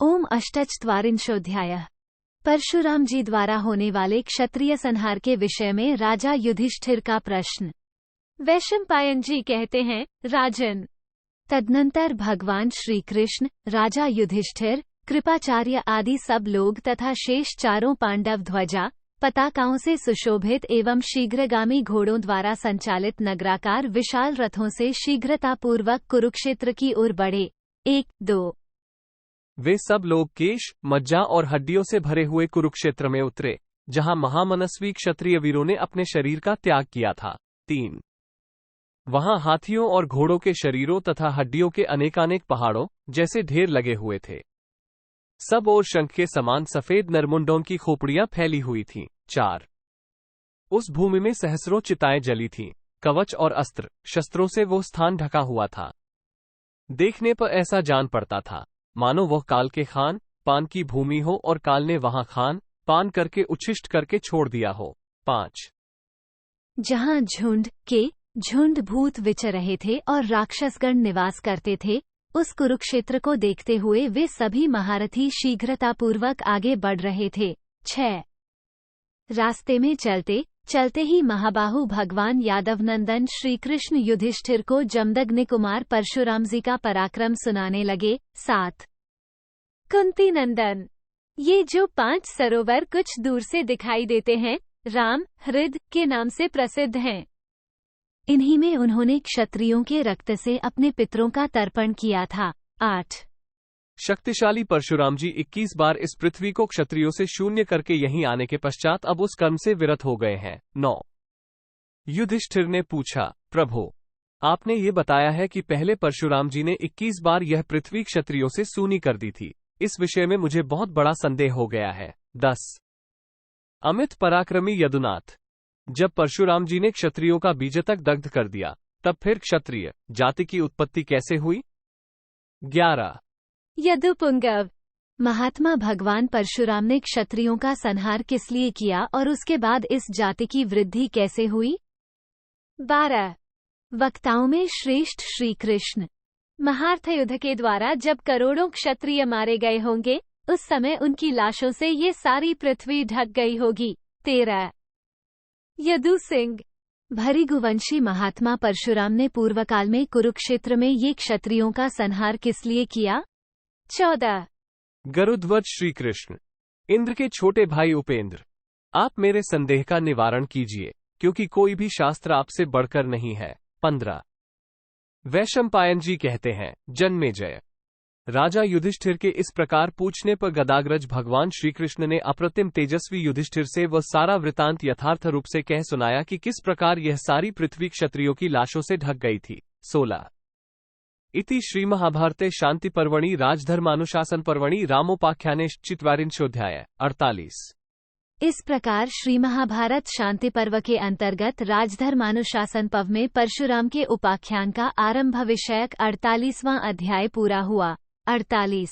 ओम अष्टचत्वारिंशोऽध्यायः। परशुराम जी द्वारा होने वाले क्षत्रिय संहार के विषय में राजा युधिष्ठिर का प्रश्न। वैशंपायन जी कहते हैं, राजन। तदनंतर भगवान श्री कृष्ण, राजा युधिष्ठिर, कृपाचार्य आदि सब लोग तथा शेष चारों पांडव ध्वजा पताकाओं से सुशोभित एवं शीघ्रगामी घोड़ों द्वारा संचालित नगराकार विशाल रथों से शीघ्रतापूर्वक कुरुक्षेत्र की ओर बढ़े। 1-2। वे सब लोग केश, मज्जा और हड्डियों से भरे हुए कुरुक्षेत्र में उतरे, जहां महामनस्वी क्षत्रिय वीरों ने अपने शरीर का त्याग किया था। 3। वहां हाथियों और घोड़ों के शरीरों तथा हड्डियों के अनेकानेक पहाड़ों जैसे ढेर लगे हुए थे। सब ओर शंख के समान सफेद नरमुंडों की खोपड़ियां फैली हुई थीं। 4। उस भूमि में सहस्रों चिताएं जली थीं। कवच और अस्त्र शस्त्रों से वो स्थान ढका हुआ था। देखने पर ऐसा जान पड़ता था मानो वह काल के खान पान की भूमि हो और काल ने वहां खान पान करके उच्छिष्ट करके छोड़ दिया हो। 5। जहां झुंड भूत विचर रहे थे और राक्षसगण निवास करते थे, उस कुरुक्षेत्र को देखते हुए वे सभी महारथी शीघ्रतापूर्वक आगे बढ़ रहे थे। 6। रास्ते में चलते चलते ही महाबाहु भगवान यादवनंदन श्री कृष्ण युधिष्ठिर को जमदग्नि कुमार परशुराम जी का पराक्रम सुनाने लगे। 7। कुंती नंदन, ये जो 5 सरोवर कुछ दूर से दिखाई देते हैं, राम हृद के नाम से प्रसिद्ध हैं। इन्हीं में उन्होंने क्षत्रियों के रक्त से अपने पितरों का तर्पण किया था। 8। शक्तिशाली परशुराम जी 21 बार इस पृथ्वी को क्षत्रियों से शून्य करके यहीं आने के पश्चात अब उस कर्म से विरत हो गए हैं। 9। युधिष्ठिर ने पूछा, प्रभु, आपने ये बताया है कि पहले परशुराम जी ने 21 बार यह पृथ्वी क्षत्रियों से सूनी कर दी थी। इस विषय में मुझे बहुत बड़ा संदेह हो गया है। 10। अमित पराक्रमी यदुनाथ, जब परशुराम जी ने क्षत्रियों का बीजतक दग्ध कर दिया, तब फिर क्षत्रिय जाति की उत्पत्ति कैसे हुई? 11। यदुपुंगव, महात्मा भगवान परशुराम ने क्षत्रियों का संहार किस लिए किया और उसके बाद इस जाति की वृद्धि कैसे हुई? 12। वक्ताओं में श्रेष्ठ श्री कृष्ण, महार्थ युद्ध के द्वारा जब करोड़ों क्षत्रिय मारे गए होंगे, उस समय उनकी लाशों से ये सारी पृथ्वी ढक गई होगी। 13। यदु सिंह, भृगुवंशी महात्मा परशुराम ने पूर्वकाल में कुरुक्षेत्र में ये क्षत्रियों का संहार किस लिए किया? 14। गरुध्वज श्री कृष्ण, इंद्र के छोटे भाई उपेंद्र, आप मेरे संदेह का निवारण कीजिए, क्योंकि कोई भी शास्त्र आपसे बढ़कर नहीं है। 15। वैशंपायन जी कहते हैं, जन्मेजय, राजा युधिष्ठिर के इस प्रकार पूछने पर गदाग्रज भगवान श्री कृष्ण ने अप्रतिम तेजस्वी युधिष्ठिर से वह सारा वृतांत यथार्थ रूप से कह सुनाया कि किस प्रकार यह सारी पृथ्वी क्षत्रियों की लाशों से ढक गई थी। 16। इति श्रीमहाभारते शांति पर्वणि राजधर्मानुशासन पर्वणि रामोपाख्याने चत्वारिंशोऽध्यायः। 48। इस प्रकार श्री महाभारत शांति पर्व के अंतर्गत राजधर्मानुशासन पर्व में परशुराम के उपाख्यान का आरंभ विषयक 48वां अध्याय पूरा हुआ। 48।